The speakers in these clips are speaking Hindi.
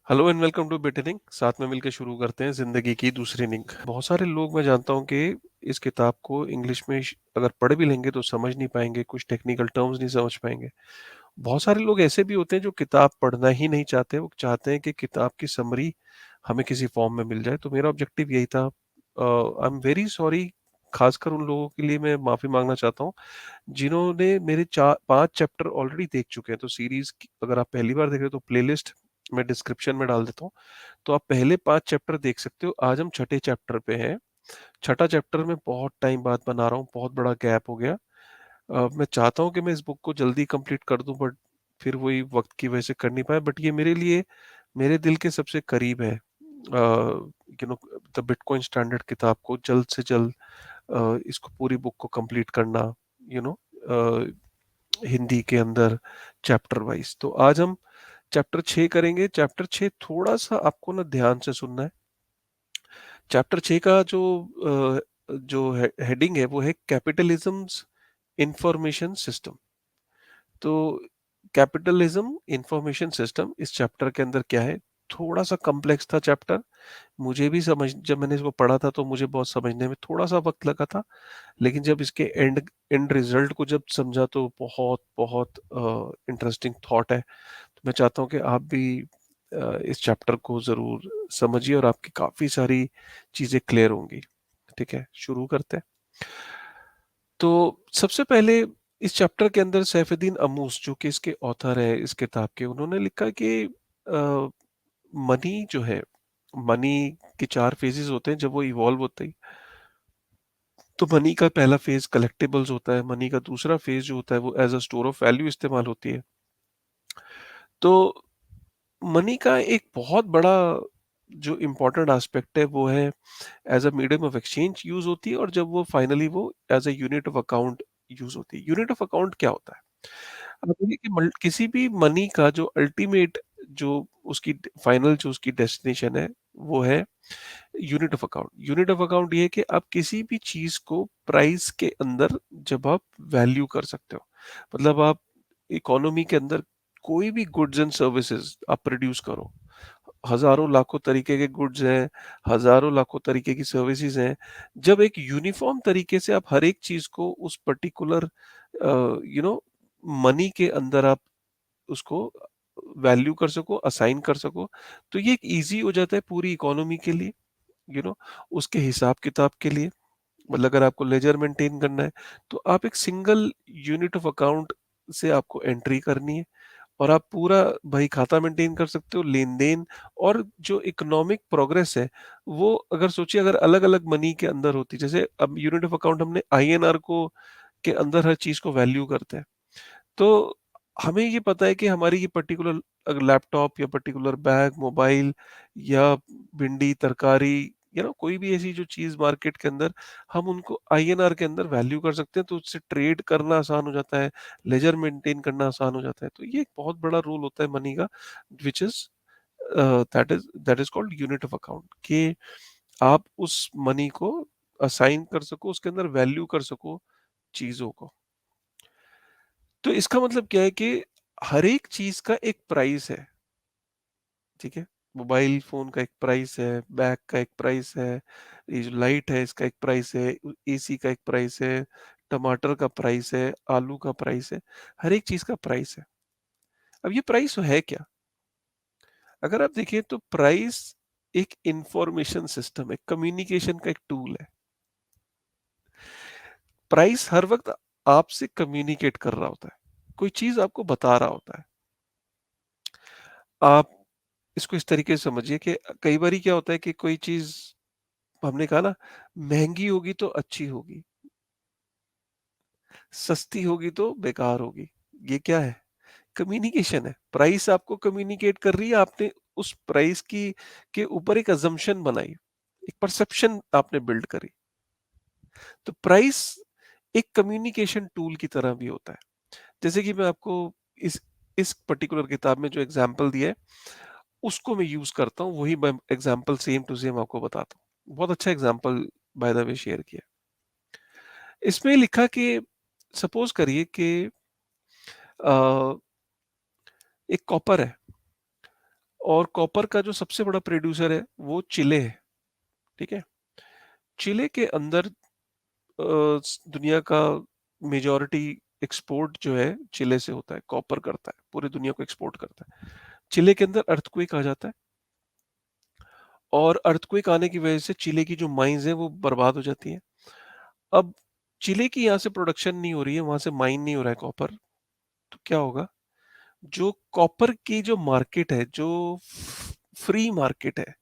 हेलो एंड वेलकम टू बिटनिंग। साथ में मिलकर शुरू करते हैं जिंदगी की दूसरी इनिंग। बहुत सारे लोग मैं जानता हूं कि इस किताब को इंग्लिश में अगर पढ़ भी लेंगे तो समझ नहीं पाएंगे, कुछ टेक्निकल टर्म्स नहीं समझ पाएंगे। बहुत सारे लोग ऐसे भी होते हैं जो किताब पढ़ना ही नहीं चाहते, वो चाहते हैं कि किताब की समरी हमें किसी फॉर्म में मिल जाए। तो मेरा ऑब्जेक्टिव यही था। आई एम वेरी सॉरी, खासकर उन लोगों के लिए मैं माफी मांगना चाहता हूँ जिन्होंने मेरे 4-5 चैप्टर ऑलरेडी देख चुके हैं। तो सीरीज की अगर आप पहली बार देख रहे हो तो प्लेलिस्ट मैं डिस्क्रिप्शन में डाल देता हूँ, तो आप पहले 5 चैप्टर देख सकते हो। आज हम छठे चैप्टर पे हैं। छठा चैप्टर मैं बहुत टाइम बाद बना रहा हूँ, बहुत बड़ा गैप हो गया। मैं चाहता हूँ कि मैं इस बुक को जल्दी कंप्लीट कर दूं, बट फिर वही वक्त की वजह से कर नहीं पाया। बट ये मेरे लिए मेरे दिल के सबसे करीब है। द बिटकॉइन स्टैंडर्ड किताब को जल्द से जल्द इसको पूरी बुक को कंप्लीट करना, यू नो हिंदी के अंदर चैप्टर वाइज। तो आज हम चैप्टर 6 करेंगे। चैप्टर 6 थोड़ा सा आपको ना ध्यान से सुनना है। चैप्टर 6 का जो हेडिंग है वो है कैपिटलिज्म्स इंफॉर्मेशन सिस्टम। तो कैपिटलिज्म इंफॉर्मेशन सिस्टम इस चैप्टर के अंदर क्या है? थोड़ा सा कॉम्प्लेक्स था चैप्टर। मुझे भी समझ जब मैंने इसको पढ़ा था तो मुझे बहुत समझने में थोड़ा सा वक्त लगा था। लेकिन जब इसके एंड एंड रिजल्ट को जब समझा तो बहुत बहुत इंटरेस्टिंग थॉट है। तो मैं चाहता हूँ कि आप भी इस चैप्टर को ज़रूर समझिए और आपकी काफ़ी सारी चीज़ें क्लियर होंगी। ठीक है, शुरू करते हैं। तो सबसे पहले इस चैप्टर के अंदर सैफुद्दीन अमूस, जो कि इसके ऑथर है इस किताब के, उन्होंने लिखा कि मनी जो है, मनी के 4 फेजेस होते हैं जब वो इवॉल्व होते ही। तो मनी का पहला फेज कलेक्टिबल्स होता है। मनी का दूसरा फेज जो होता है वो as a store of value इस्तेमाल होती है। तो मनी का एक बहुत बड़ा जो इम्पोर्टेंट एस्पेक्ट है वो है as a medium of exchange use होती है, और जब वो फाइनली वो as a unit of account use होती है। यूनिट ऑफ अकाउंट क्या होता है? अब देखिए कि किसी भी मनी का जो अल्टीमेट, जो उसकी फाइनल जो उसकी डेस्टिनेशन है वो है unit of account. Unit of account ये है कि आप किसी भी चीज को प्राइस के अंदर जब आप वैल्यू कर सकते हो, मतलब आप इकोनॉमी के अंदर कोई भी गुड्स एंड सर्विसेज आप प्रोड्यूस करो। हजारों लाखों तरीके के गुड्स हैं, हजारों लाखों तरीके की सर्विसेज हैं। जब एक यूनिफॉर्म तरीके से आप हर एक चीज को उस पर्टिकुलर मनी के अंदर आप उसको वैल्यू कर सको, असाइन कर सको, तो ये एक इजी हो जाता है पूरी इकोनॉमी के लिए, यू नो उसके हिसाब किताब के लिए। मतलब अगर आपको लेजर मेंटेन करना है तो आप एक सिंगल यूनिट ऑफ अकाउंट से आपको एंट्री करनी है, और आप पूरा भाई खाता मेंटेन कर सकते हो, लेन देन। और जो इकोनॉमिक प्रोग्रेस है वो अगर सोचिए, अगर अलग अलग मनी के अंदर होती, जैसे अब यूनिट ऑफ अकाउंट हमने आईएनआर को के अंदर हर चीज को वैल्यू करते हैं। तो हमें ये पता है कि हमारी ये पर्टिकुलर अगर लैपटॉप या पर्टिकुलर बैग, मोबाइल या भिंडी, तरकारी, कोई भी ऐसी जो चीज़ मार्केट के अंदर, हम उनको आईएनआर के अंदर वैल्यू कर सकते हैं, तो उससे ट्रेड करना आसान हो जाता है, लेजर मेंटेन करना आसान हो जाता है। तो ये एक बहुत बड़ा रोल होता है मनी का, which is that is called unit of account, कि आप उस मनी को असाइन कर सको, उसके अंदर वैल्यू कर सको चीज़ों को। तो इसका मतलब क्या है कि हर एक चीज का एक प्राइस है। ठीक है, मोबाइल फोन का एक प्राइस है, बैग का एक प्राइस है, ये जो लाइट है इसका एक प्राइस है, एसी का एक प्राइस है, टमाटर का प्राइस है, आलू का प्राइस है। हर एक चीज का प्राइस है। अब ये प्राइस है क्या? अगर आप देखिए तो प्राइस एक इंफॉर्मेशन सिस्टम है, कम्युनिकेशन का एक टूल है। प्राइस हर वक्त आपसे कम्युनिकेट कर रहा होता है, कोई चीज आपको बता रहा होता है। आप इसको इस तरीके से समझिए कि कई बारी क्या होता है कि कोई चीज, हमने कहा ना, महंगी होगी तो अच्छी होगी, सस्ती होगी तो बेकार होगी। ये क्या है? कम्युनिकेशन है। प्राइस आपको कम्युनिकेट कर रही है, आपने उस प्राइस की के ऊपर एक अजम्पशन बनाई, एक परसेप्शन आपने बिल्ड करी। तो प्राइस एक कम्युनिकेशन टूल की तरह भी होता है। जैसे कि मैं आपको इस इस पर्टिकुलर किताब में जो एग्जाम्पल दिया है उसको मैं यूज करता हूँ, वही मैं एग्जाम्पल सेम टू सेम आपको बताता हूँ। बहुत अच्छा example by the way share किया। इसमें लिखा कि सपोज करिए कि अ, एक कॉपर है, और कॉपर का जो सबसे बड़ा प्रोड्यूसर है वो चिले है, ठीक है? चिले के अंदर दुनिया का मेजॉरिटी एक्सपोर्ट जो है चिले से होता है, कॉपर करता है, पूरी दुनिया को एक्सपोर्ट करता है। चिले के अंदर अर्थक्वेक आ जाता है और अर्थक्वेक आने की वजह से चिले की जो माइंस हैं वो बर्बाद हो जाती हैं। अब चिले की यहाँ से प्रोडक्शन नहीं हो रही है, वहाँ से माइन नहीं हो रहा है कॉपर, तो क्या होगा? जो कॉपर की जो मार्केट है, जो फ्री मार्केट है,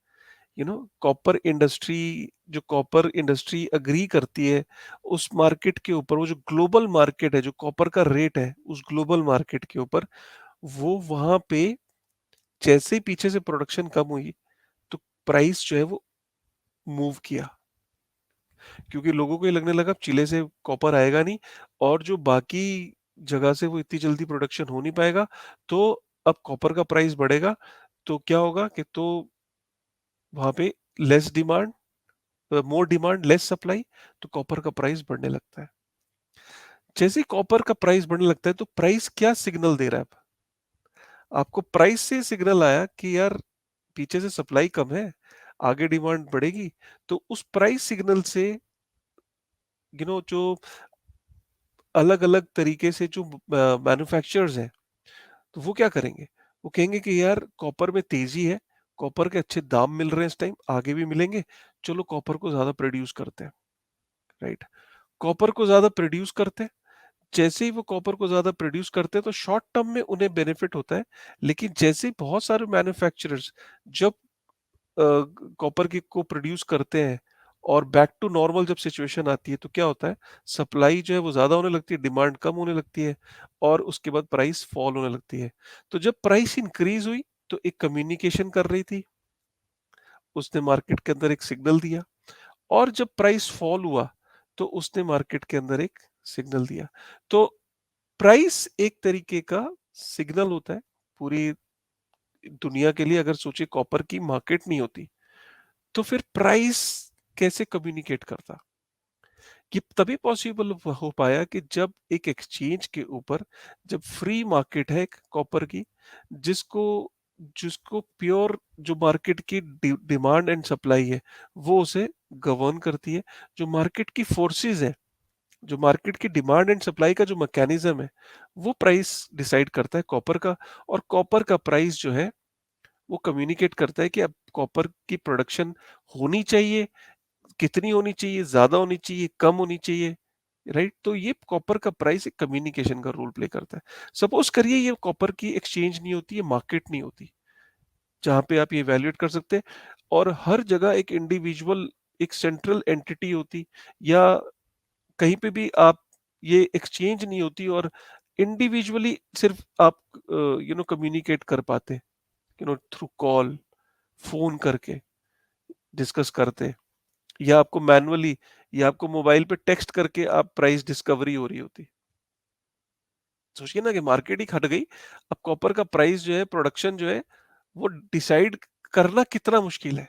कॉपर इंडस्ट्री, जो कॉपर इंडस्ट्री अग्री करती है उस मार्केट के ऊपर, वो जो ग्लोबल मार्केट है, जो कॉपर का रेट है उस ग्लोबल मार्केट के ऊपर, वो वहां पे जैसे ही पीछे से प्रोडक्शन कम हुई तो प्राइस जो है वो मूव किया, क्योंकि लोगों को ये लगने लगा अब चिले से कॉपर आएगा नहीं और जो बाकी जगह से वो इतनी जल्दी प्रोडक्शन हो नहीं पाएगा, तो अब कॉपर का प्राइस बढ़ेगा। तो क्या होगा कि तो वहां पे less demand, more demand less supply, तो कॉपर का प्राइस बढ़ने लगता है। जैसे ही कॉपर का प्राइस बढ़ने लगता है तो प्राइस क्या सिग्नल दे रहा है? अब आपको प्राइस से सिग्नल आया कि यार पीछे से सप्लाई कम है, आगे डिमांड बढ़ेगी। तो उस प्राइस सिग्नल से जो अलग अलग तरीके से जो मैन्युफैक्चरर्स हैं, तो वो क्या करेंगे? वो कहेंगे कि यार कॉपर में तेजी है, कॉपर के अच्छे दाम मिल रहे हैं इस टाइम, आगे भी मिलेंगे, चलो कॉपर को ज्यादा प्रोड्यूस करते हैं, राइट? कॉपर को ज्यादा प्रोड्यूस करते हैं। जैसे ही वो कॉपर को ज्यादा प्रोड्यूस करते हैं तो शॉर्ट टर्म में उन्हें बेनिफिट होता है, लेकिन जैसे ही बहुत सारे मैन्युफैक्चरर्स जब कॉपर की को प्रोड्यूस करते हैं और बैक टू नॉर्मल जब सिचुएशन आती है तो क्या होता है? सप्लाई जो है वो ज्यादा होने लगती है, डिमांड कम होने लगती है और उसके बाद प्राइस फॉल होने लगती है। तो जब प्राइस इंक्रीज हुई तो एक कम्युनिकेशन कर रही थी, उसने मार्केट के अंदर एक सिग्नल दिया, और जब प्राइस फॉल हुआ तो उसने मार्केट के अंदर एक सिग्नल दिया। तो प्राइस एक तरीके का सिग्नल होता है पूरी दुनिया के लिए। अगर सोचिए कॉपर की मार्केट नहीं होती तो फिर प्राइस कैसे कम्युनिकेट करता? ये तभी पॉसिबल हो पाया कि जब एक एक्सचेंज के ऊपर, जब फ्री मार्केट है कॉपर की, जिसको जिसको प्योर जो मार्केट की डिमांड एंड सप्लाई है वो उसे गवर्न करती है। जो मार्केट की फोर्सेस है, जो मार्केट की डिमांड एंड सप्लाई का जो मैकेनिज्म है, वो प्राइस डिसाइड करता है कॉपर का। और कॉपर का प्राइस जो है वो कम्युनिकेट करता है कि अब कॉपर की प्रोडक्शन होनी चाहिए, कितनी होनी चाहिए, ज्यादा होनी चाहिए, कम होनी चाहिए, राइट? तो ये कॉपर का प्राइस एक कम्युनिकेशन का रोल प्ले करता है। सपोज करिए ये कॉपर की एक्सचेंज नहीं होती, ये मार्केट नहीं होती जहां पे आप ये वैल्यूएट कर सकते हैं, और हर जगह एक इंडिविजुअल, एक सेंट्रल एंटिटी होती, या कहीं पे भी आप ये एक्सचेंज नहीं होती और इंडिविजुअली सिर्फ आप कम्युनिकेट कर पाते, थ्रू कॉल, फोन करके डिस्कस करते, या आपको मैनुअली, या आपको मोबाइल पे टेक्स्ट करके आप प्राइस डिस्कवरी हो रही होती। सोचिए ना कि मार्केट ही खट गई। अब कॉपर का प्राइस जो है, प्रोडक्शन जो है, वो डिसाइड करना कितना मुश्किल है।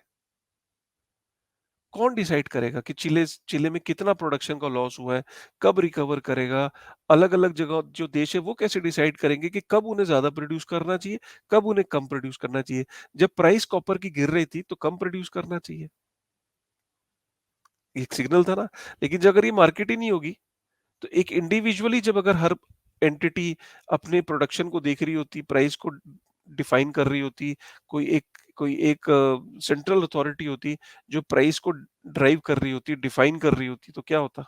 कौन डिसाइड करेगा कि चिले चिले में कितना प्रोडक्शन का लॉस हुआ है, कब रिकवर करेगा? अलग अलग जगह जो देश है वो कैसे डिसाइड करेंगे कि कब उन्हें ज्यादा प्रोड्यूस करना चाहिए, कब उन्हें कम प्रोड्यूस करना चाहिए? जब प्राइस कॉपर की गिर रही थी तो कम प्रोड्यूस करना चाहिए, एक सिग्नल था ना। लेकिन जब अगर ये मार्केट ही नहीं होगी, तो एक इंडिविजुअली जब अगर हर एंटिटी अपने प्रोडक्शन को देख रही होती, प्राइस को डिफाइन कर रही होती, कोई एक सेंट्रल अथॉरिटी होती जो प्राइस को ड्राइव कर रही होती, डिफाइन कर रही होती, तो क्या होता?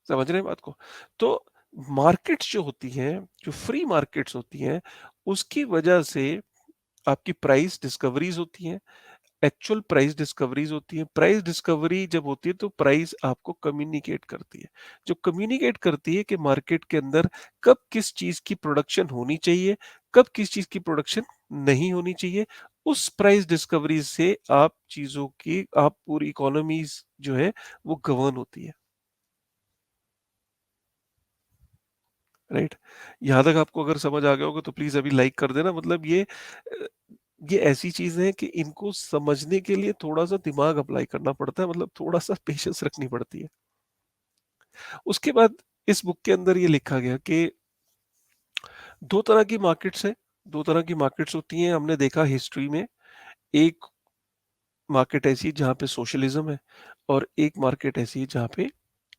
समझ रहे हैं बात को? तो मार्केट्स जो होती हैं, जो फ्री मार्केट्स होती हैं, उसकी वजह से आपकी प्राइस डिस्कवरीज होती हैं, एक्चुअल प्राइस डिस्कवरीज होती है। प्राइस डिस्कवरी जब होती है तो प्राइस आपको कम्युनिकेट करती है, जो कम्युनिकेट करती है कि मार्केट के अंदर कब किस चीज की प्रोडक्शन होनी चाहिए, कब किस चीज की प्रोडक्शन नहीं होनी चाहिए। उस प्राइस डिस्कवरी से आप चीजों की, आप पूरी इकोनॉमीज जो है वो गवर्न होती है, राइट? यहाँ तक आपको अगर समझ आ गया होगा तो प्लीज अभी लाइक कर देना। मतलब ये ऐसी चीजें हैं कि इनको समझने के लिए थोड़ा सा दिमाग अप्लाई करना पड़ता है, मतलब थोड़ा सा पेशेंस रखनी पड़ती है। उसके बाद इस बुक के अंदर ये लिखा गया कि दो तरह की मार्केट्स हैं, दो तरह की मार्केट्स होती हैं, हमने देखा हिस्ट्री में। एक मार्केट ऐसी है जहाँ पे सोशलिज्म है, और एक मार्केट ऐसी है जहाँ पे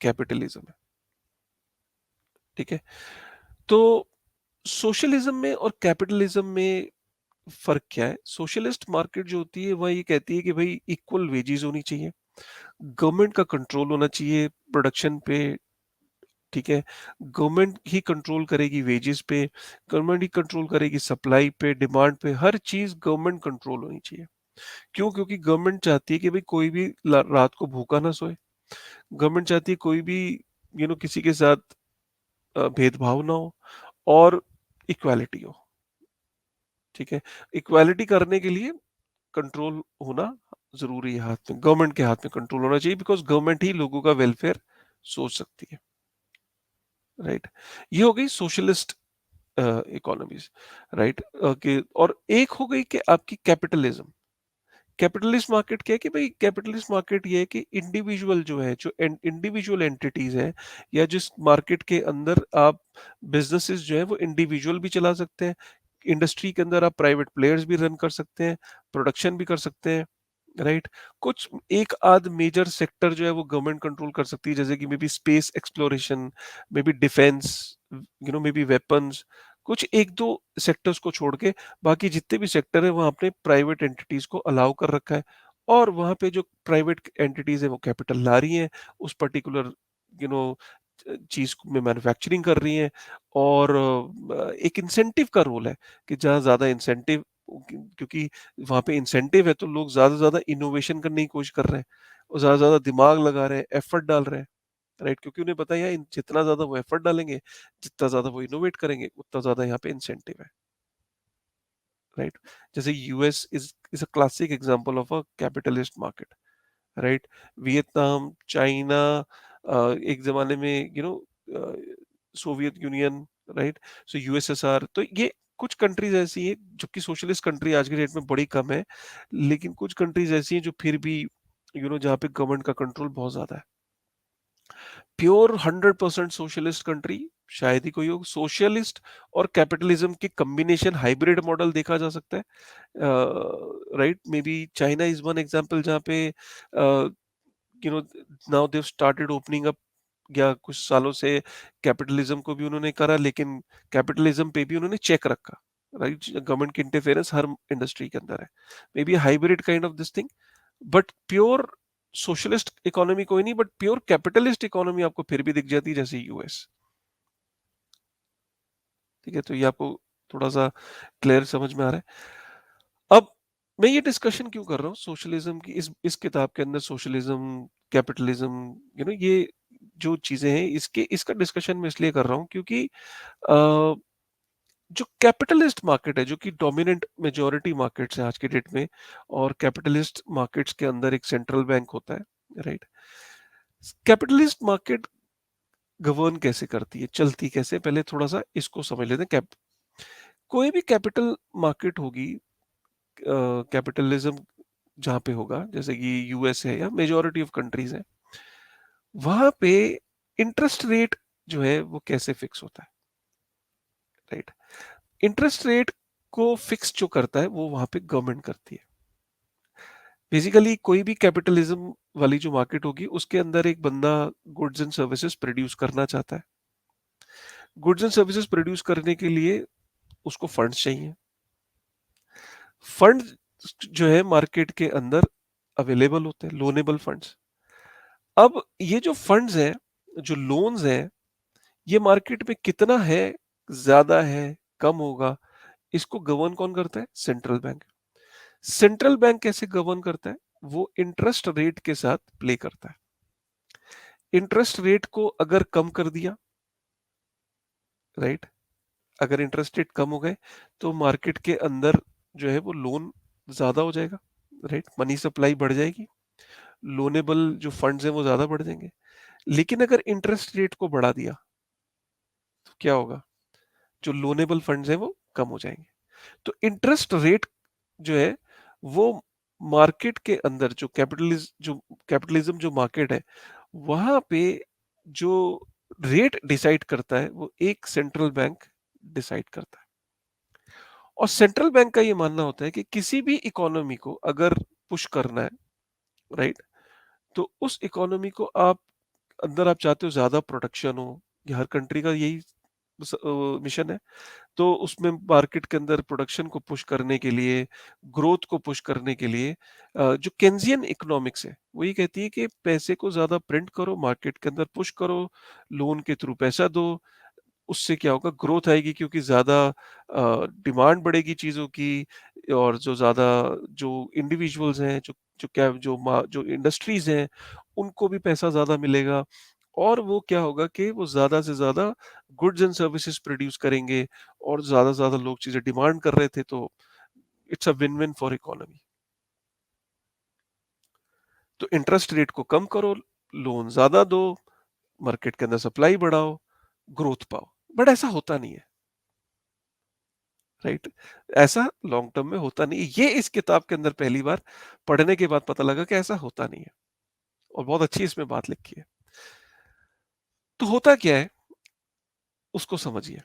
कैपिटलिज्म है। ठीक है? तो सोशलिज्म में और कैपिटलिज्म में फ़र्क क्या है? सोशलिस्ट मार्केट जो होती है, वह ये कहती है कि भई इक्वल वेजेस होनी चाहिए, गवर्नमेंट का कंट्रोल होना चाहिए प्रोडक्शन पे, ठीक है? गवर्नमेंट ही कंट्रोल करेगी वेजेस पे, गवर्नमेंट ही कंट्रोल करेगी सप्लाई पे, डिमांड पे, हर चीज़ गवर्नमेंट कंट्रोल होनी चाहिए। क्यों? क्योंकि गवर्नमेंट चाहती है कि भई कोई भी रात को भूखा ना सोए। गवर्नमेंट चाहती है कोई भी किसी के साथ भेदभाव ना हो, और इक्वालिटी हो। ठीक है? इक्वालिटी करने के लिए कंट्रोल होना ज़रूरी है हाथ में, गवर्नमेंट के हाथ में कंट्रोल होना चाहिए, बिकॉज़ गवर्नमेंट ही लोगों का वेलफेयर सोच सकती है, राइट? ये हो गई सोशलिस्ट इकोनॉमीज़, राइट? कि और एक हो गई कि आपकी कैपिटलिज़्म। कैपिटलिस्ट मार्केट क्या है कि भाई कैपिटलिस्ट मार्केट ये है कि इंडिविजुअल जो है, जो इंडिविजुअल एंटिटीज हैं, या जिस मार्केट के अंदर आप बिजनेसेस जो है वो इंडिविजुअल भी चला सकते हैं, इंडस्ट्री के अंदर आप प्राइवेट प्लेयर्स भी रन कर सकते हैं, प्रोडक्शन भी कर सकते हैं, राइट? कुछ एक आध मेजर सेक्टर जो है वो गवर्नमेंट कंट्रोल कर सकती है, जैसे कि may be space exploration, may be defence, may be weapons, कुछ एक दो सेक्टर्स को छोड़ के बाकी जितने भी सेक्टर है वहाँ आपने प्राइवेट एंटिटीज को अलाउ कर रखा है, और वहाँ पे जो प्राइवेट एंटिटीज है वो कैपिटल ला रही हैं उस पर्टिकुलर यू नो चीज में मैन्युफैक्चरिंग कर रही हैं, और एक इंसेंटिव का रोल है कि जहाँ ज्यादा इंसेंटिव, क्योंकि वहाँ पे इंसेंटिव है तो लोग ज्यादा से ज्यादा इनोवेशन करने की कोशिश कर रहे हैं, और ज्यादा से ज्यादा दिमाग लगा रहे हैं, एफर्ट डाल रहे हैं, राइट? क्योंकि उन्हें पता है जितना ज्यादा वो एफर्ट डालेंगे, जितना ज्यादा वो इनोवेट करेंगे, उतना ज्यादा यहाँ पे इंसेंटिव है, राइट? जैसे US is a classic example of a capitalist market, right? Vietnam, China, एक जमाने में सोवियत यूनियन, राइट? सो यूएसएसआर, तो ये कुछ कंट्रीज ऐसी हैं जो कि सोशलिस्ट कंट्री आज के डेट में बड़ी कम है, लेकिन कुछ कंट्रीज ऐसी हैं जो फिर भी जहाँ पे गवर्नमेंट का कंट्रोल बहुत ज्यादा है। प्योर 100% सोशलिस्ट कंट्री शायद ही कोई हो। सोशलिस्ट और कैपिटलिज्म के कॉम्बिनेशन हाइब्रिड मॉडल देखा जा सकता है, right? Maybe China is one example जहाँ पे you know now they've started opening up, या कुछ सालों से कैपिटलिज्म को भी उन्होंने करा, लेकिन कैपिटलिज्म पे भी उन्होंने चेक रखा, राइट? गवर्नमेंट की इंटरफेरेंस हर इंडस्ट्री के अंदर है, may be hybrid kind of this thing, but pure socialist economy कोई नहीं, बट प्योर कैपिटलिस्ट इकोनॉमी आपको फिर भी दिख जाती है, जैसे यूएस। ठीक है? तो ये आपको थोड़ा सा क्लियर समझ में आ रहा है। अब मैं ये डिस्कशन क्यों कर रहा हूँ सोशलिज्म की, इस किताब के अंदर सोशलिज्म, कैपिटलिज्म, ये जो चीजें हैं, इसके इसका डिस्कशन मैं इसलिए कर रहा हूँ क्योंकि अ, जो कैपिटलिस्ट मार्केट है, जो कि डोमिनेंट मेजॉरिटी मार्केट्स है आज के डेट में, और कैपिटलिस्ट मार्केट्स के अंदर एक सेंट्रल बैंक होता है, राइट? कैपिटलिस्ट मार्केट गवर्न कैसे करती है, चलती कैसे, पहले थोड़ा सा इसको समझ लेते हैं। कोई भी कैपिटल मार्केट होगी, कैपिटलिज्म जहाँ पे होगा, जैसे कि यूएस है या मेजॉरिटी ऑफ कंट्रीज है, वहां पे इंटरेस्ट रेट जो है वो कैसे फिक्स होता है, राइट? इंटरेस्ट रेट को फिक्स जो करता है वो वहां पे गवर्नमेंट करती है। बेसिकली कोई भी कैपिटलिज्म वाली जो मार्केट होगी, उसके अंदर एक बंदा गुड्स एंड सर्विसेज प्रोड्यूस करना चाहता है। गुड्स एंड सर्विसेज प्रोड्यूस करने के लिए उसको फंड्स चाहिए। फंड जो है मार्केट के अंदर अवेलेबल होते हैं, लोनेबल फंड्स। अब ये जो फंड्स हैं, जो लोन्स हैं, ये मार्केट में कितना है, ज्यादा है, कम होगा, इसको गवर्न कौन करता है? Central bank. सेंट्रल बैंक कैसे गवर्न करता है? वो इंटरेस्ट रेट के साथ प्ले करता है। इंटरेस्ट रेट को अगर कम कर दिया, राइट, अगर इंटरेस्ट रेट कम हो गए, तो मार्केट के अंदर जो है वो लोन ज्यादा हो जाएगा, राइट? मनी सप्लाई बढ़ जाएगी, लोनेबल जो फंड्स हैं वो ज्यादा बढ़ जाएंगे। लेकिन अगर इंटरेस्ट रेट को बढ़ा दिया, तो क्या होगा? जो लोनेबल फंड्स हैं वो कम हो जाएंगे। तो इंटरेस्ट रेट जो है वो मार्केट के अंदर, जो कैपिटलिज्म जो मार्केट है, वहां पे जो रेट डिसाइड करता है वो एक सेंट्रल बैंक डिसाइड करता है। और सेंट्रल बैंक का ये मानना होता है कि किसी भी इकोनॉमी को अगर पुश करना है, राइट, तो उस इकोनॉमी को आप अंदर आप चाहते हो ज्यादा प्रोडक्शन हो, ये हर कंट्री का यही मिशन है। तो उसमें मार्केट के अंदर प्रोडक्शन को पुश करने के लिए, ग्रोथ को पुश करने के लिए जो केन्जियन इकोनॉमिक्स है वो ये कहती है कि पैसे को ज्यादा प्रिंट करो, मार्केट के अंदर पुश करो, लोन के थ्रू पैसा दो। उससे क्या होगा, ग्रोथ आएगी क्योंकि ज़्यादा डिमांड बढ़ेगी चीज़ों की, और जो ज़्यादा जो इंडिविजुअल्स हैं, जो इंडस्ट्रीज़ हैं, उनको भी पैसा ज़्यादा मिलेगा। और वो क्या होगा कि वो ज़्यादा से ज़्यादा गुड्स एंड सर्विसेज़ प्रोड्यूस करेंगे, और ज़्यादा से ज़्यादा लोग चीज़ें डिमांड कर रहे थे, तो it's a win-win for economy. तो इंटरेस्ट रेट को कम करो, लोन ज़्यादा दो, मार्केट के अंदर सप्लाई बढ़ाओ, ग्रोथ पाओ। बट ऐसा होता नहीं है, राइट? ऐसा लॉन्ग टर्म में होता नहीं है। ये इस किताब के अंदर पहली बार पढ़ने के बाद पता लगा कि ऐसा होता नहीं है, और बहुत अच्छी इसमें बात लिखी है। तो होता क्या है, उसको समझिए।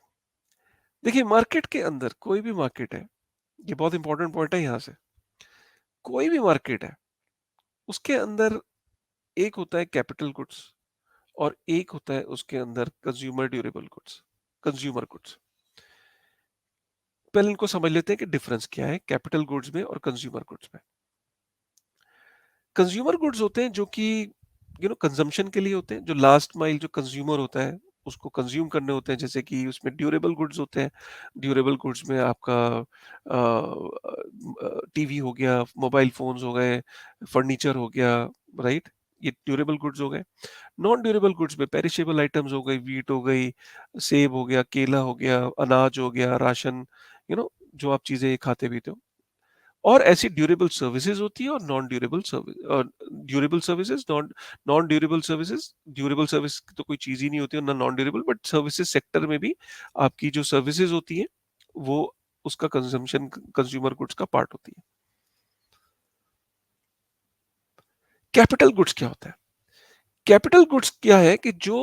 देखिए, मार्केट के अंदर कोई भी मार्केट है, ये बहुत इंपॉर्टेंट पॉइंट है यहाँ से। कोई भी मार्केट है, उसके अंदर एक होता है कैपिटल गुड्स, और एक होता है उसके अंदर consumer durable goods, consumer goods. पहले इनको समझ लेते हैं कि डिफरेंस क्या है कैपिटल गुड्स में और कंज्यूमर गुड्स में। कंज्यूमर गुड्स होते हैं जो कि कंजम्पशन के लिए होते हैं, जो लास्ट माइल जो कंज्यूमर होता है उसको कंज्यूम करने होते हैं, जैसे कि उसमें ड्यूरेबल गुड्स होते हैं। ड्यूरेबल गुड्स में आपका टीवी हो गया, मोबाइल फोन्स हो गए, फर्नीचर हो गया, राइट, ये ड्यूरेबल गुड्स हो गए। नॉन ड्यूरेबल गुड्स में पेरिशेबल आइटम्स हो गई, वीट हो गई, सेब हो गया, केला हो गया, अनाज हो गया, राशन, जो आप चीजें खाते पीते हो। और ऐसी ड्यूरेबल सर्विसेज होती है, और non durable service, durable services, non non durable services. Durable service तो कोई चीज ही नहीं होती है ना, non durable, but services sector में भी आपकी जो सर्विसेज होती है वो उसका कंजम्पशन कंज्यूमर गुड्स का पार्ट होती है। कैपिटल गुड्स क्या होता है? कैपिटल गुड्स क्या है कि जो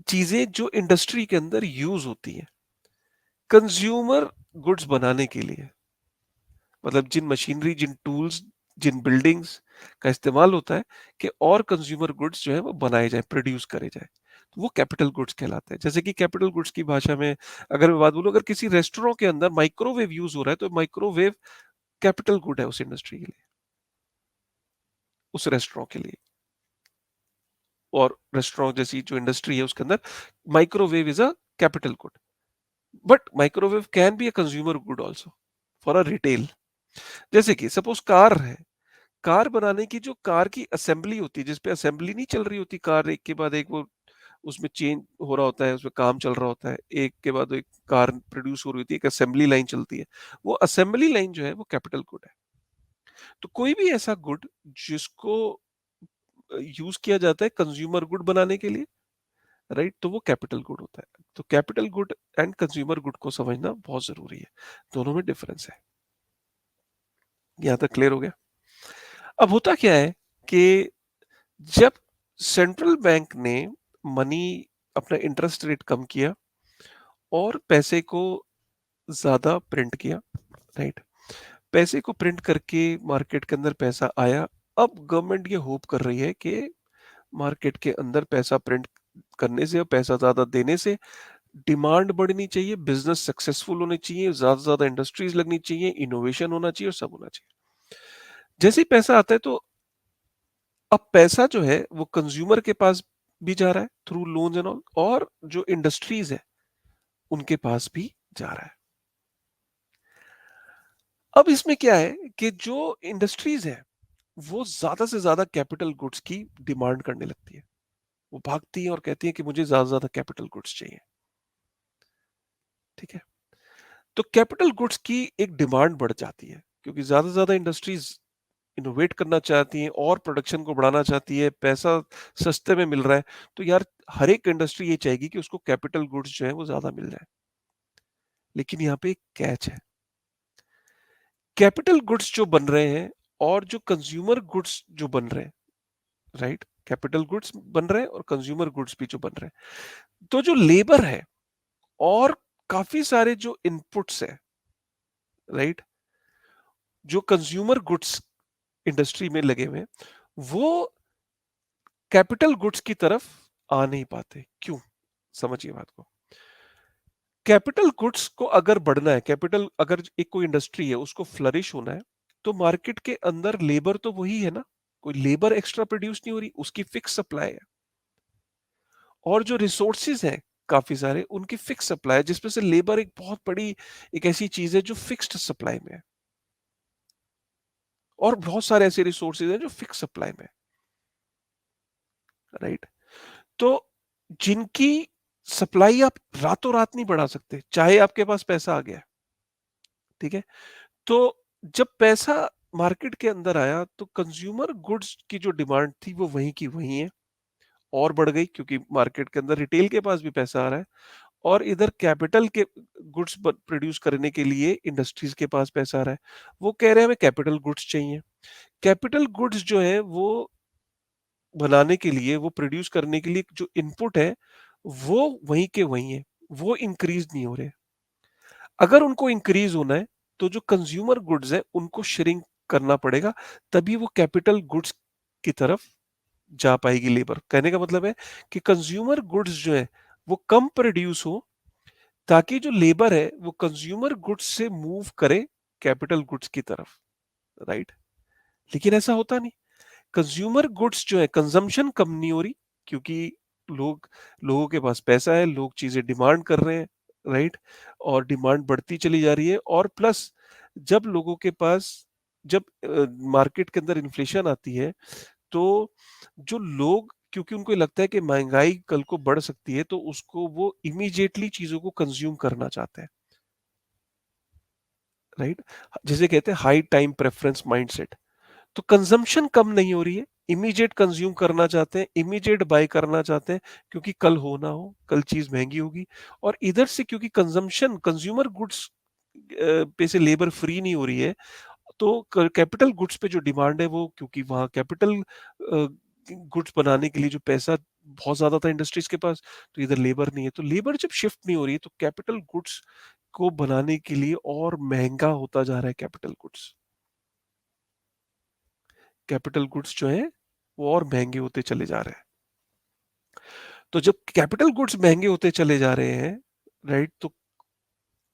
चीजें जो इंडस्ट्री के अंदर यूज होती है कंज्यूमर गुड्स बनाने के लिए, मतलब जिन मशीनरी, जिन टूल्स, जिन बिल्डिंग्स का इस्तेमाल होता है कि और कंज्यूमर गुड्स जो है वो बनाए जाए, प्रोड्यूस करे जाए, तो वो कैपिटल गुड्स कहलाते हैं। जैसे कि कैपिटल गुड्स की भाषा में अगर मैं बात बोलूं, अगर किसी रेस्टोरेंट के अंदर माइक्रोवेव यूज हो रहा है तो माइक्रोवेव कैपिटल गुड है उस इंडस्ट्री के लिए, उस रेस्टोरेंट के लिए। और रेस्टोरेंट जैसी जो इंडस्ट्री है उसके अंदर microwave is a capital good, but microwave can be a consumer good also for a retail. जैसे कि सपोज कार है, कार बनाने की जो कार की असेंबली होती है, जिसपे असेंबली नहीं चल रही होती, कार एक के बाद एक वो उसमें चेंज हो रहा होता है, उसमें काम चल रहा होता है, एक के बाद एक कार प्रोड्यूस हो रही होती है, एक असेंबली लाइन चलती है। वो असेंबली लाइन जो है वो कैपिटल गुड है। तो कोई भी ऐसा गुड जिसको यूज किया जाता है कंज्यूमर गुड बनाने के लिए, राइट, तो वो कैपिटल गुड होता है। तो capital good and consumer good को समझना बहुत जरूरी है, दोनों में डिफरेंस है। यहां तक क्लियर हो गया? अब होता क्या है कि जब सेंट्रल बैंक ने मनी, अपना इंटरेस्ट रेट कम किया और पैसे को ज्यादा प्रिंट किया, राइट, पैसे को प्रिंट करके मार्केट के अंदर पैसा आया। अब गवर्नमेंट ये होप कर रही है कि मार्केट के अंदर पैसा प्रिंट करने से और पैसा ज्यादा देने से डिमांड बढ़नी चाहिए, बिजनेस सक्सेसफुल होने चाहिए, ज्यादा से ज्यादा इंडस्ट्रीज लगनी चाहिए, इनोवेशन होना चाहिए, और सब होना चाहिए। जैसे ही पैसा आता है तो अब पैसा जो है वो कंज्यूमर के पास भी जा रहा है थ्रू लोन्स एंड ऑल, और जो इंडस्ट्रीज है उनके पास भी जा रहा है। अब इसमें क्या है कि जो इंडस्ट्रीज है वो ज्यादा से ज्यादा कैपिटल गुड्स की डिमांड करने लगती है। वो भागती है और कहती है कि मुझे ज्यादा से ज्यादा कैपिटल गुड्स चाहिए। ठीक है, तो कैपिटल गुड्स की एक डिमांड बढ़ जाती है क्योंकि ज्यादा से ज्यादा इंडस्ट्रीज इनोवेट करना चाहती हैं और प्रोडक्शन को बढ़ाना चाहती है, पैसा सस्ते में मिल रहा है। तो यार हर एक इंडस्ट्री ये चाहेगी कि उसको कैपिटल गुड्स जो है वो ज्यादा मिल जाए। लेकिन यहाँ पे एक कैच है, कैपिटल गुड्स जो बन रहे हैं और जो कंज्यूमर गुड्स जो बन रहे हैं, राइट, कैपिटल गुड्स बन रहे हैं और कंज्यूमर गुड्स भी जो बन रहे हैं, तो जो लेबर है और काफी सारे जो इनपुट्स है, राइट, जो कंज्यूमर गुड्स इंडस्ट्री में लगे हुए हैं, वो कैपिटल गुड्स की तरफ आ नहीं पाते। क्यों? समझिए बात को। कैपिटल गुड्स को अगर बढ़ना है, कैपिटल अगर एक कोई इंडस्ट्री है उसको फ्लरिश होना है, तो मार्केट के अंदर लेबर तो वही है ना, कोई लेबर एक्स्ट्रा प्रोड्यूस नहीं हो रही, उसकी फिक्स सप्लाई है। और जो रिसोर्सेज हैं काफी सारे, उनकी फिक्स सप्लाई है, जिसमें से लेबर एक बहुत बड़ी एक ऐसी चीज है जो फिक्स्ड सप्लाई में है। और बहुत सारे ऐसे रिसोर्सेज हैं जो फिक्स सप्लाई में है, राइट। तो जिनकी सप्लाई आप रातों रात नहीं बढ़ा सकते, चाहे आपके पास पैसा आ गया है, ठीक है। तो जब पैसा मार्केट के अंदर आया तो कंज्यूमर गुड्स की जो डिमांड थी वो वहीं की वहीं है, और बढ़ गई, क्योंकि मार्केट के अंदर रिटेल के पास भी पैसा आ रहा है, और इधर कैपिटल के गुड्स प्रोड्यूस करने के लिए इंडस्ट्रीज के पास पैसा आ रहा है। वो कह रहे हैं हमें कैपिटल गुड्स चाहिए। कैपिटल गुड्स जो है वो बनाने के लिए, वो प्रोड्यूस करने के लिए जो इनपुट है वो वहीं के वहीं है, वो इंक्रीज नहीं हो रहे। अगर उनको इंक्रीज होना है तो जो कंज्यूमर गुड्स है उनको श्रिंक करना पड़ेगा, तभी वो कैपिटल गुड्स की तरफ जा पाएगी लेबर। कहने का मतलब है कि कंज्यूमर गुड्स जो है वो कम प्रोड्यूस हो, ताकि जो लेबर है वो कंज्यूमर गुड्स से मूव करे कैपिटल गुड्स की तरफ, राइट। लेकिन ऐसा होता नहीं। कंज्यूमर गुड्स जो है, कंजम्पशन कम नहीं हो रही, क्योंकि लोगों के पास पैसा है, लोग चीजें डिमांड कर रहे हैं, राइट। और डिमांड बढ़ती चली जा रही है, और प्लस जब लोगों के पास, जब मार्केट के अंदर इन्फ्लेशन आती है, तो जो लोग, क्योंकि उनको ये लगता है कि महंगाई कल को बढ़ सकती है, तो उसको वो इमीडिएटली चीजों को कंज्यूम करना चाहते हैं, राइट। जिसे कहते हैं हाई टाइम प्रेफरेंस माइंडसेट। तो कंजम्पशन कम नहीं हो रही है, इमीडिएट कंज्यूम करना चाहते हैं, इमीडिएट बाय करना चाहते हैं, क्योंकि कल हो ना हो, कल चीज महंगी होगी। और इधर से क्योंकि कंजम्पशन कंज्यूमर गुड्स पे से लेबर फ्री नहीं हो रही है, तो कैपिटल गुड्स पे जो डिमांड है वो, क्योंकि वहाँ कैपिटल गुड्स बनाने के लिए जो पैसा बहुत ज्यादा था इंडस्ट्रीज के पास, तो इधर लेबर नहीं है। तो लेबर जब शिफ्ट नहीं हो रही है, तो कैपिटल गुड्स को बनाने के लिए और महंगा होता जा रहा है कैपिटल गुड्स। कैपिटल गुड्स जो है वो और महंगे होते चले जा रहे हैं। तो जब कैपिटल गुड्स महंगे होते चले जा रहे हैं, राइट, तो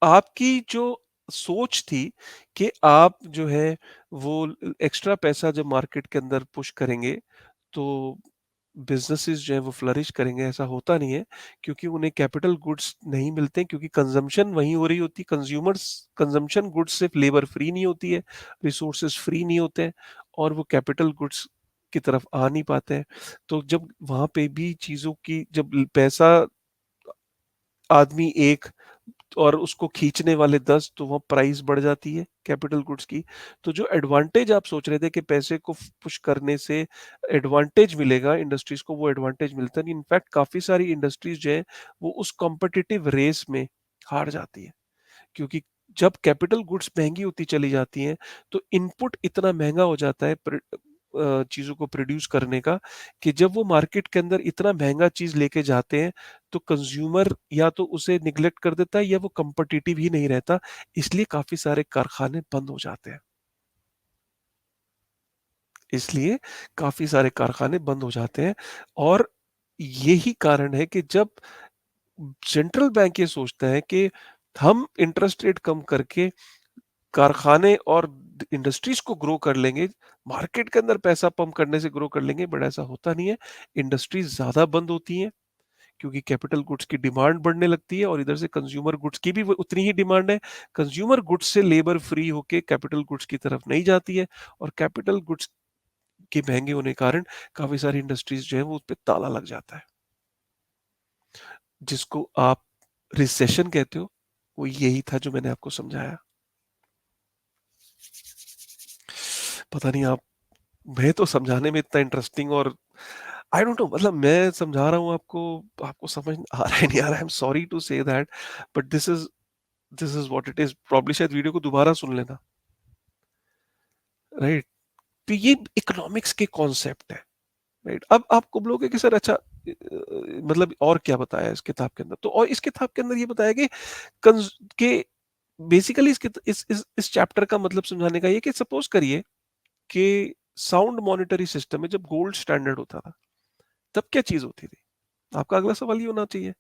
आपकी जो सोच थी कि आप जो है वो एक्स्ट्रा पैसा जब मार्केट के अंदर पुश करेंगे, तो बिजनेसेस जो है वो फ्लरिश करेंगे, ऐसा होता नहीं है। क्योंकि उन्हें कैपिटल गुड्स नहीं मिलते, क्योंकि कंजम्पशन वहीं हो रही होती, कंज्यूमर्स कंजम्पशन गुड्स से लेबर फ्री नहीं होती है, रिसोर्सेज फ्री नहीं होते हैं, और वो कैपिटल गुड्स की तरफ आ नहीं पाते हैं। तो जब वहां पे भी चीजों की, जब पैसा आदमी एक और उसको खींचने वाले 10, तो वहाँ प्राइस बढ़ जाती है कैपिटल गुड्स की। तो जो एडवांटेज आप सोच रहे थे कि पैसे को पुश करने से एडवांटेज मिलेगा इंडस्ट्रीज को, वो एडवांटेज मिलता नहीं। इनफैक्ट काफी सारी इंडस्ट्रीज जो है वो उस कॉम्पिटिटिव रेस में हार जाती है, क्योंकि जब कैपिटल गुड्स महंगी होती चली जाती हैं, तो इनपुट इतना महंगा हो जाता है चीजों को प्रोड्यूस करने का, कि जब वो मार्केट के अंदर इतना महंगा चीज लेके जाते हैं, तो कंज्यूमर या तो उसे निग्लेक्ट कर देता है, या वो कंपटीटिव ही नहीं रहता। इसलिए काफी सारे कारखाने बंद हो जाते हैं। इसलिए काफी सारे कारखाने बंद हो जाते हैं। और यही कारण है कि जब सेंट्रल बैंक ये सोचता है कि हम इंटरेस्ट रेट कम करके कारखाने और इंडस्ट्रीज को ग्रो कर लेंगे, मार्केट के अंदर पैसा पंप करने से ग्रो कर लेंगे, बट ऐसा होता नहीं है। इंडस्ट्रीज ज्यादा बंद होती हैं, क्योंकि कैपिटल गुड्स की डिमांड बढ़ने लगती है, और इधर से कंज्यूमर गुड्स की भी उतनी ही डिमांड है। कंज्यूमर गुड्स से लेबर फ्री होके कैपिटल गुड्स की तरफ नहीं जाती है, और कैपिटल गुड्स के महंगे होने के कारण काफी सारी इंडस्ट्रीज जो है वो उस पे ताला लग जाता है। जिसको आप रिसेशन कहते हो, वो यही था जो मैंने आपको समझाया। पता नहीं आप, मैं तो समझाने में इतना इंटरेस्टिंग और आई डोंट नो, मतलब मैं समझा रहा हूँ आपको, आपको समझ आ रहा है नहीं आ रहा है, I am sorry to say that, but this is what it is. Probably शायद वीडियो को दोबारा सुन लेना, राइट। तो ये इकोनॉमिक्स के कॉन्सेप्ट है, राइट। अब आप बोलोगे कि सर अच्छा, मतलब और क्या बताया इस किताब के अंदर? तो और इस किताब के अंदर ये बताया कि कंज के बेसिकली इस चैप्टर का मतलब समझाने का ये कि सपोज करिए कि साउंड मॉनेटरी सिस्टम में जब गोल्ड स्टैंडर्ड होता था, तब क्या चीज़ होती थी? आपका अगला सवाल ये होना चाहिए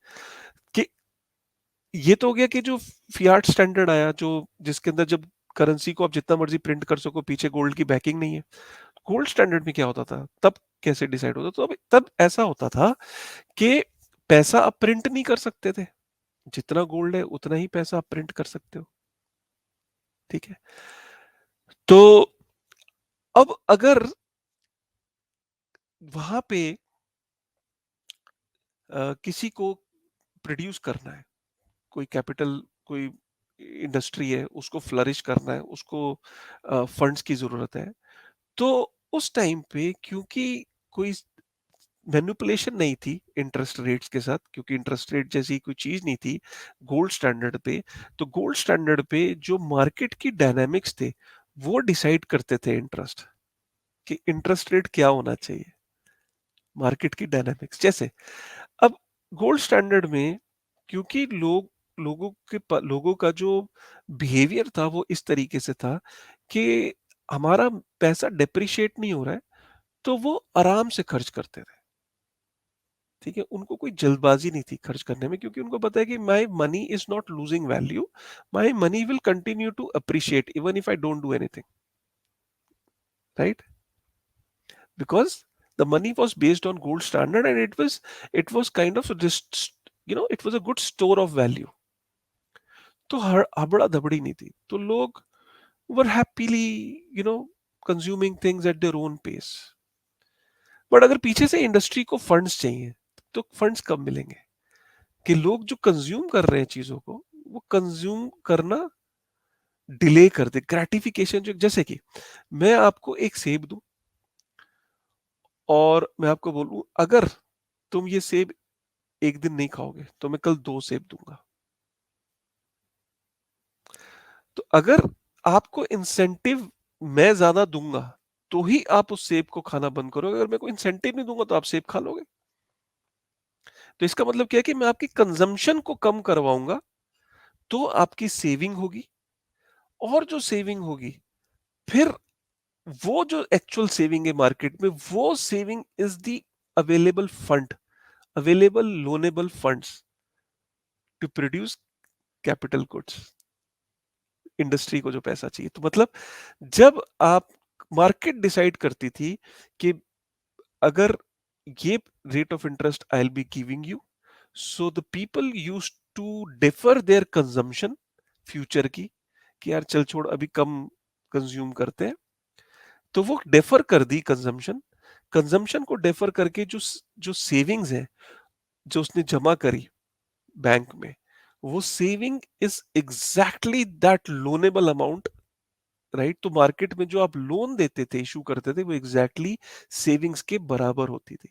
कि ये तो हो गया कि जो फियाट स्टैंडर्ड आया, जो जिसके अंदर जब करेंसी को आप जितना मर्ज़ी प्रिंट कर सको, पीछे गोल्ड की बैकिंग नहीं है। गोल्ड स्टैंडर्ड में क्या होता था? तब कैसे डिसाइड होता? तो अब तब ऐसा होता था कि पैसा आप प्रिंट नहीं कर सकते थे। जितना गोल्ड है उतना ही पैसा आप प्रिंट कर सकते हो। ठीक है? तो अब अगर वहां पे किसी को प्रोड्यूस करना है, कोई कैपिटल, कोई इंडस्ट्री है, उसको फ्लरिश करना है, उसको फंड्स की जरूरत है, तो उस टाइम पे क्योंकि कोई मैनिपुलेशन नहीं थी इंटरेस्ट रेट्स के साथ, क्योंकि इंटरेस्ट रेट जैसी कोई चीज नहीं थी गोल्ड स्टैंडर्ड पे, तो गोल्ड स्टैंडर्ड पे जो मार्केट की डायनामिक्स थे वो डिसाइड करते थे इंटरेस्ट, कि इंटरेस्ट रेट क्या होना चाहिए। मार्केट की डायनामिक्स जैसे अब गोल्ड स्टैंडर्ड में, क्योंकि लोगों का जो बिहेवियर था वो इस तरीके से था कि हमारा पैसा डेप्रिशिएट नहीं हो रहा है, तो वो आराम से खर्च करते थे। ठीक है, उनको कोई जल्दबाजी नहीं थी खर्च करने में, क्योंकि उनको पता है कि my money is not losing value, my money will continue to appreciate even if I don't do anything, right? Because the money was based on gold standard, and it was kind of just, it was a good store of value. तो हबड़ा दबड़ी नहीं थी, तो लोग were happily you know consuming things at their own pace. But अगर पीछे से इंडस्ट्री को फंड्स चाहिए, तो फंड्स कब मिलेंगे? कि लोग जो कंज्यूम कर रहे हैं चीजों को, वो कंज्यूम करना डिले कर दे, ग्रेटिफिकेशन जो, जैसे कि मैं आपको एक सेब दूं और मैं आपको बोलूं अगर तुम ये सेब एक दिन नहीं खाओगे तो मैं कल 2 सेब दूंगा। तो अगर आपको इंसेंटिव मैं ज्यादा दूंगा तो ही आप उस सेब को खाना बंद करोगे, अगर मैं कोई इंसेंटिव नहीं दूंगा तो आप सेब खा लोगे। तो इसका मतलब क्या है कि मैं आपकी कंजम्पशन को कम करवाऊंगा, तो आपकी सेविंग होगी, और जो सेविंग होगी फिर वो जो एक्चुअल सेविंग है मार्केट में, वो saving is the available fund, available loanable funds to produce capital goods. Industry को जो पैसा चाहिए, तो मतलब जब आप, मार्केट डिसाइड करती थी कि अगर ये rate of interest I will be giving you, so the people use to defer their consumption future की, कि यार चल छोड़ अभी कम कंज्यूम करते हैं, तो वो डेफर कर दी कंजम्पशन। कंजम्पशन को डेफर करके जो जो सेविंग्स है, जो उसने जमा करी बैंक में, वो saving is exactly that loanable amount, right? तो मार्केट में जो आप लोन देते थे, इशू करते थे, वो एग्जैक्टली सेविंग्स के बराबर होती थी।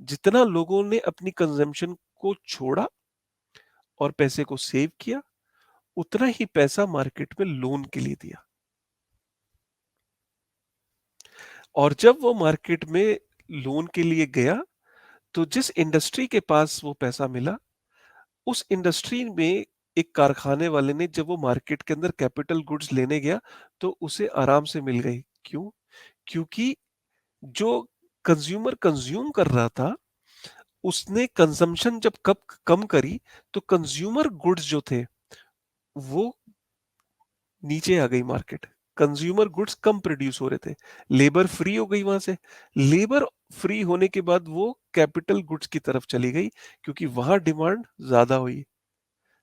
जितना लोगों ने अपनी कंजम्पशन को छोड़ा और पैसे को सेव किया, उतना ही पैसा मार्केट में लोन के लिए दिया। और जब वो मार्केट में लोन के लिए गया, तो जिस इंडस्ट्री के पास वो पैसा मिला, उस इंडस्ट्री में एक कारखाने वाले ने, जब वो मार्केट के अंदर कैपिटल गुड्स लेने गया, तो उसे आराम से मिल गई। क्यों? क्योंकि जो कंज्यूमर कंज्यूम कर रहा था, उसने कंजम्पशन जब कब कम करी, तो कंज्यूमर गुड्स जो थे वो नीचे आ गई मार्केट। कंज्यूमर गुड्स कम प्रोड्यूस हो रहे थे, लेबर फ्री हो गई वहां से। लेबर फ्री होने के बाद वो कैपिटल गुड्स की तरफ चली गई, क्योंकि वहां डिमांड ज्यादा हुई।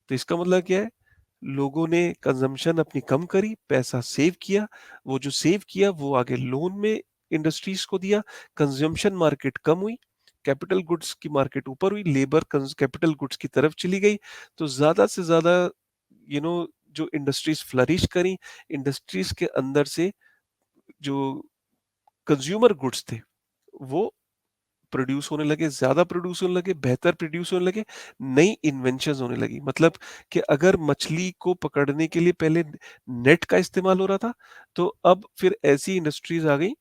तो इसका मतलब क्या है? लोगों ने कंजम्पशन अपनी कम करी, पैसा सेव किया, वो जो सेव किया वो आगे लोन में इंडस्ट्रीज को दिया, कंजम्पशन मार्केट कम हुई, कैपिटल गुड्स की मार्केट ऊपर हुई, लेबर कैपिटल गुड्स की तरफ चली गई। तो ज्यादा से ज्यादा यू नो जो इंडस्ट्रीज फ्लरिश करी, इंडस्ट्रीज के अंदर से जो कंज्यूमर गुड्स थे वो प्रोड्यूस होने लगे, ज्यादा प्रोड्यूस होने लगे, बेहतर प्रोड्यूस होने लगे, नई इन्वेंशंस होने लगी। मतलब कि अगर मछली को पकड़ने के लिए पहले नेट का इस्तेमाल हो रहा था, तो अब फिर ऐसी इंडस्ट्रीज आ गई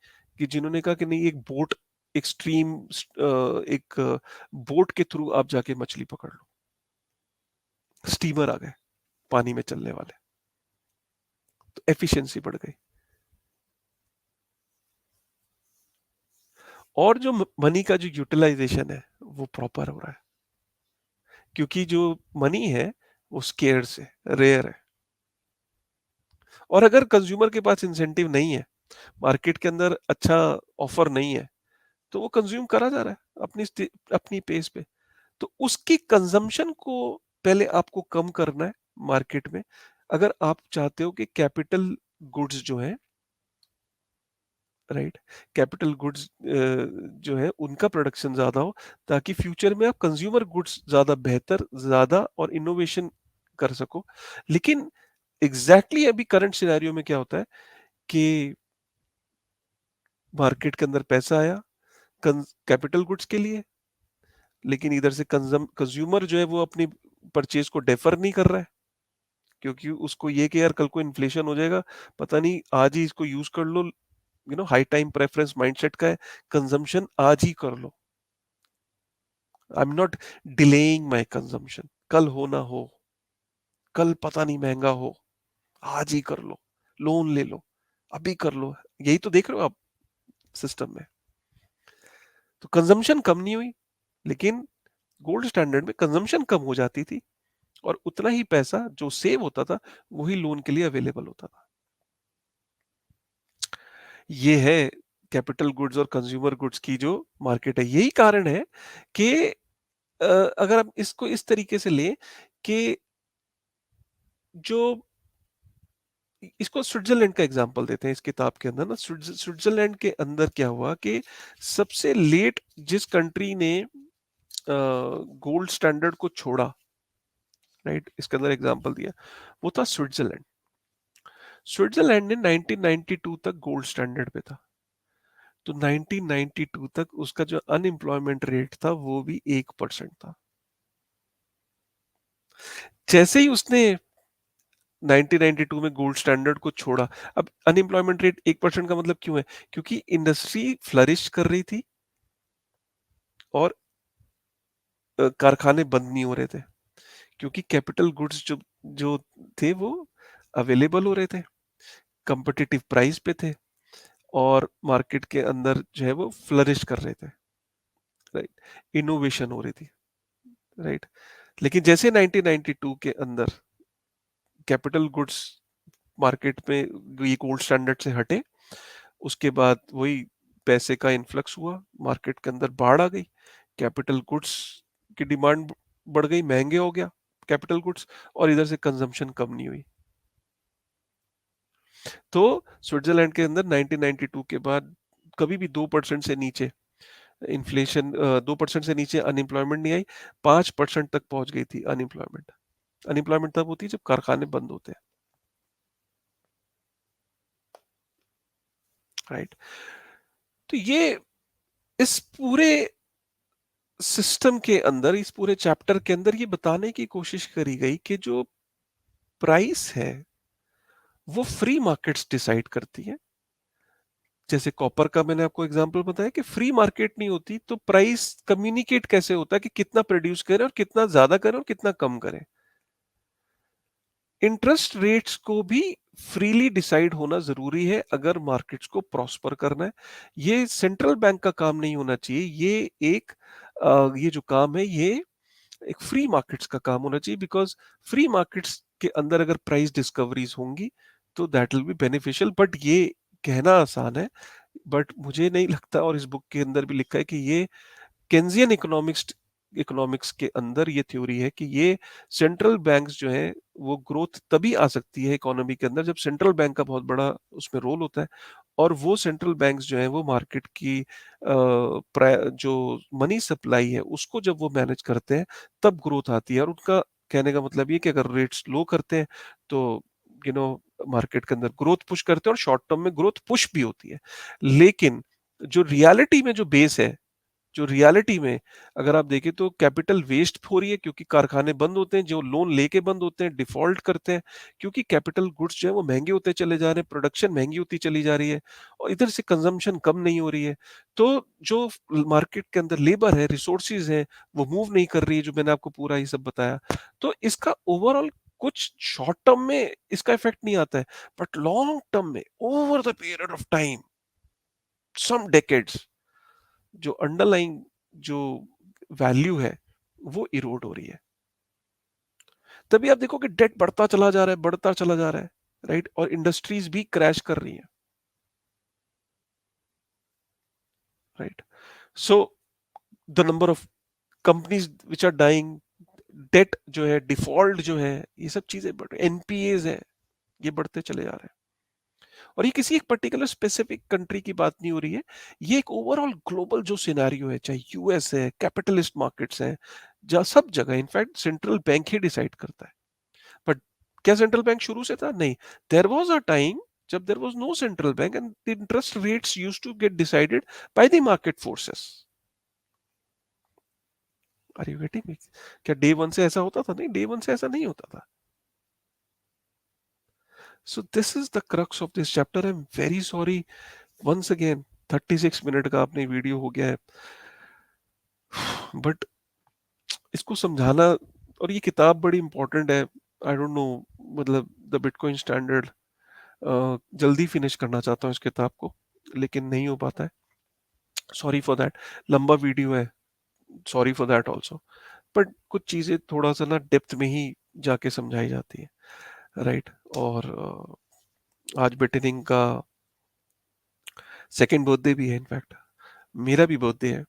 कि जिन्होंने कहा कि नहीं, एक बोट, एक्सट्रीम एक बोट के थ्रू आप जाके मछली पकड़ लो, स्टीमर आ गए पानी में चलने वाले, तो एफिशिएंसी बढ़ गई। और जो मनी का जो यूटिलाइजेशन है वो प्रॉपर हो रहा है, क्योंकि जो मनी है वो स्केर्स है, रेयर है। और अगर कंज्यूमर के पास इंसेंटिव नहीं है, मार्केट के अंदर अच्छा ऑफर नहीं है, तो वो कंज्यूम करा जा रहा है अपनी पेस पे। तो उसकी कंजम्पशन को पहले आपको कम करना है मार्केट में, अगर आप चाहते हो कि कैपिटल गुड्स जो है, राइट, कैपिटल गुड्स जो है उनका प्रोडक्शन ज्यादा हो, ताकि फ्यूचर में आप कंज्यूमर गुड्स ज्यादा बेहतर, ज्यादा और इनोवेशन कर सको। लेकिन एग्जैक्टली exactly अभी करंट सिनेरियो में क्या होता है कि मार्केट के अंदर पैसा आया कैपिटल गुड्स के लिए, लेकिन इधर से कंज्यूमर जो है वो अपनी परचेज को डेफर नहीं कर रहा है, क्योंकि उसको ये कि यार कल को इन्फ्लेशन हो जाएगा, पता नहीं, आज ही इसको यूज कर लो। हाई टाइम प्रेफरेंस माइंडसेट का है, कंजम्पशन आज ही कर लो। I am not delaying my consumption, कल हो ना हो, कल पता नहीं महंगा हो, आज ही कर लो, लोन ले लो, अभी कर लो। यही तो देख रहे हो आप सिस्टम में। तो कंजम्पशन कम नहीं हुई, लेकिन गोल्ड स्टैंडर्ड में कंजम्पशन कम हो जाती थी, और उतना ही पैसा जो सेव होता था वही लोन के लिए अवेलेबल होता था। ये है कैपिटल गुड्स और कंज्यूमर गुड्स की जो मार्केट है। यही कारण है कि अगर आप इसको इस तरीके से लें कि जो इसको स्विट्जरलैंड का एग्जांपल देते हैं इस किताब के अंदर ना। स्विट्जरलैंड के अंदर क्या हुआ कि सबसे लेट जिस कंट्री ने गोल्ड स्टैंडर्ड को छोड़ा, राइट, इसके अंदर एग्जांपल दिया, वो था स्विट्जरलैंड। स्विट्जरलैंड ने 1992 तक गोल्ड स्टैंडर्ड पे था, तो 1992 तक उसका जो अनएम्प्लॉयमेंट रेट था वो भी 1% था। जैसे ही उसने 1992 में गोल्ड स्टैंडर्ड को छोड़ा, अब अनएम्प्लॉयमेंट रेट 1% का मतलब क्यों है? क्योंकि इंडस्ट्री फ्लरिश कर रही थी और कारखाने बंद नहीं हो रहे थे, क्योंकि कैपिटल गुड्स जो जो थे वो अवेलेबल हो रहे थे, कंपिटिटिव प्राइस पे थे, और मार्केट के अंदर जो है वो फ्लरिश कर रहे थे, राइट, इनोवेशन हो रही थी, राइट। लेकिन जैसे 1992 के अंदर कैपिटल गुड्स मार्केट में ये गोल्ड स्टैंडर्ड से हटे, उसके बाद वही पैसे का इन्फ्लक्स हुआ, मार्केट के अंदर बाढ़ आ गई, कैपिटल गुड्स की डिमांड बढ़ गई, महंगे हो गया कैपिटल गुड्स, और इधर से कंजम्पशन कम नहीं हुई। तो स्विट्जरलैंड के अंदर 1992 के बाद कभी भी 2% से नीचे इन्फ्लेशन, 2% से नीचे अनएम्प्लॉयमेंट नहीं आई, 5% तक पहुंच गई थी अनएम्प्लॉयमेंट। अनएम्प्लॉयमेंट तब होती है जब कारखाने बंद होते हैं, राइट। तो ये इस पूरे सिस्टम के अंदर, इस पूरे चैप्टर के अंदर ये बताने की कोशिश करी गई कि जो प्राइस है वो फ्री मार्केट्स डिसाइड करती है। जैसे कॉपर का मैंने आपको एग्जांपल बताया कि फ्री मार्केट नहीं होती तो प्राइस कम्युनिकेट कैसे होता है कि कितना प्रोड्यूस करें और कितना ज्यादा करें और कितना कम करें। इंटरेस्ट रेट्स को भी फ्रीली डिसाइड होना जरूरी है अगर मार्केट्स को प्रॉस्पर करना है। ये सेंट्रल बैंक का काम नहीं होना चाहिए, ये एक ये जो काम है ये एक फ्री मार्केट्स का काम होना चाहिए, बिकॉज फ्री मार्केट्स के अंदर अगर प्राइस डिस्कवरीज होंगी तो that will be beneficial. But ये कहना आसान है, बट मुझे नहीं लगता, और इस बुक के अंदर भी लिखा है कि ये केन्जियन इकोनॉमिक्स के अंदर ये थ्योरी है कि ये सेंट्रल बैंक्स जो है वो ग्रोथ तभी आ सकती है इकोनॉमी के अंदर जब सेंट्रल बैंक का बहुत बड़ा उसमें रोल होता है, और वो सेंट्रल बैंक्स जो है वो मार्केट की जो मनी सप्लाई है उसको जब वो मैनेज करते हैं तब ग्रोथ आती है। और उनका कहने का मतलब ये कि अगर रेट्स लो करते हैं तो यू नो मार्केट के अंदर ग्रोथ पुश करते हैं, और शॉर्ट टर्म में ग्रोथ पुश भी होती है। लेकिन जो रियलिटी में जो बेस है, जो रियलिटी में अगर आप देखें तो कैपिटल वेस्ट हो रही है, क्योंकि कारखाने बंद होते हैं, जो लोन लेके बंद होते हैं, डिफ़ॉल्ट करते हैं, क्योंकि कैपिटल गुड्स जो है वो महँगे होते चले जा रहे हैं, प्रोडक्शन महँगी होती चली जा रही है और इधर से कंज़म्पशन कम नहीं हो रही है। तो जो मार्केट के अंदर लेबर है, रिसोर्सेज़ हैं, वो मूव नहीं कर रही है, जो मैंने आपको पूरा ये सब बताया। तो इसका ओवरऑल कुछ शॉर्ट टर्म में इसका इफ़ेक्ट नहीं आता है, बट लॉन्ग टर्म में over the period of time, some decades, जो अंडरलाइंग जो वैल्यू है वो इरोड हो रही है। तभी आप देखो कि डेट बढ़ता चला जा रहा है, बढ़ता चला जा रहा है, राइट? और इंडस्ट्रीज भी क्रैश कर रही हैं, right? So the number of companies which are dying, debt जो है, डिफॉल्ट जो है, ये सब चीजें बढ़, एनपीएज है, ये बढ़ते चले जा रहे हैं। और ये किसी एक पर्टिकुलर स्पेसिफिक कंट्री की बात नहीं हो रही है, ये एक ओवरऑल ग्लोबल जो सिनेरियो है, चाहे यूएस है, कैपिटलिस्ट मार्केट्स हैं, जहाँ सब जगह इनफैक्ट सेंट्रल बैंक ही डिसाइड करता है। बट क्या सेंट्रल बैंक शुरू से था? नहीं। देयर वाज अ टाइम जब there was no central bank and the interest rates used to get decided by the market forces. Are you getting me? क्या डे वन से ऐसा होता था? नहीं, डे वन से ऐसा नहीं होता था। So this is the crux of this chapter. I am very sorry once again, 36 minute का आपने वीडियो हो गया है, बट इसको समझाना, और ये किताब बड़ी इंपॉर्टेंट है। आई डोंट नो, मतलब द बिटकॉइन स्टैंडर्ड, जल्दी फिनिश करना चाहता हूँ इस किताब को, लेकिन नहीं हो पाता है। सॉरी फॉर दैट, लंबा वीडियो है, sorry for that also. But कुछ चीजें थोड़ा सा ना डेप्थ में ही जाके समझाई जाती है, राइट? और आज बेटनिंग का सेकंड बर्थडे भी है, इनफैक्ट मेरा भी बर्थडे है।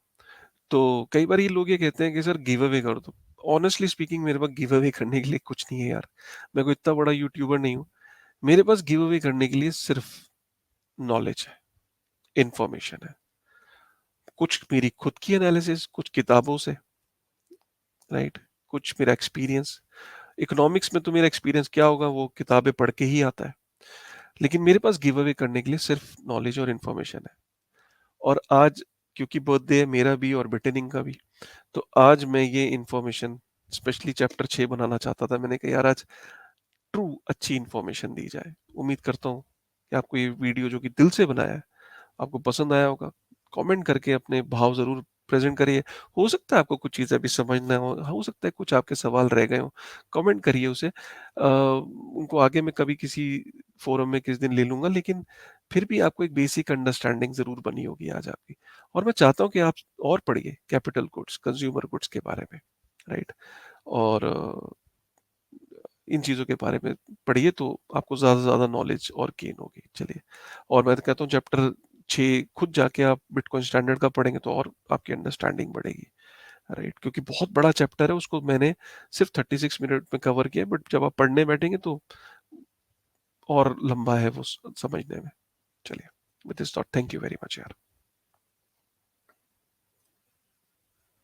तो कई बार ये लोग ये कहते हैं कि सर गिव अवे कर दो। ऑनेस्टली स्पीकिंग, मेरे पास गिव अवे करने के लिए कुछ नहीं है यार। मैं कोई इतना बड़ा यूट्यूबर नहीं हूँ। मेरे पास गिव अवे करने के लिए सिर्फ नॉलेज है, इंफॉर्मेशन है, कुछ मेरी खुद की एनालिसिस, कुछ किताबों से, राइट, कुछ मेरा एक्सपीरियंस। इकोनॉमिक्स में तो मेरा एक्सपीरियंस क्या होगा, वो किताबें पढ़ के ही आता है। लेकिन मेरे पास गिव अवे करने के लिए सिर्फ नॉलेज और इन्फॉर्मेशन है। और आज, क्योंकि बर्थडे है मेरा भी और बिटेनिंग का भी, तो आज मैं ये इन्फॉर्मेशन स्पेशली चैप्टर 6 बनाना चाहता था। मैंने कहा यार आज ट्रू अच्छी इन्फॉर्मेशन दी जाए। उम्मीद करता हूँ कि आपको ये वीडियो जो कि दिल से बनाया है, आपको पसंद आया होगा। कमेंट करके अपने भाव ज़रूर प्रेज़ेंट करिए। हो सकता है आपको कुछ चीज़ें अभी समझ ना हो सकता है कुछ आपके सवाल रह गए हों। कमेंट करिए उसे। उनको आगे मैं कभी किसी फ़ोरम में किसी दिन ले लूँगा, लेकिन फिर भी आपको एक बेसिक अंडरस्टैंडिंग ज़रूर बनी होगी आज आपकी। और मैं चाहता हूँ कि आप और पढ़िए कैपिटल गुड्स, कंज़्यूमर गुड्स के बारे में, राइट? और इन चीज़ों के बारे में पढ़िए तो आपको ज़्यादा से ज़्यादा नॉलेज और गेन होगी। चलिए, और मैं तो कहता हूँ चैप्टर 6 खुद जाके आप बिटकॉइन स्टैंडर्ड का पढ़ेंगे तो और आपकी अंडरस्टैंडिंग बढ़ेगी, राइट? क्योंकि बहुत बड़ा चैप्टर है, उसको मैंने सिर्फ 36 मिनट में कवर किया, बट जब आप पढ़ने बैठेंगे तो और लंबा है वो समझने में। चलिए, with this thought, thank you very much यार।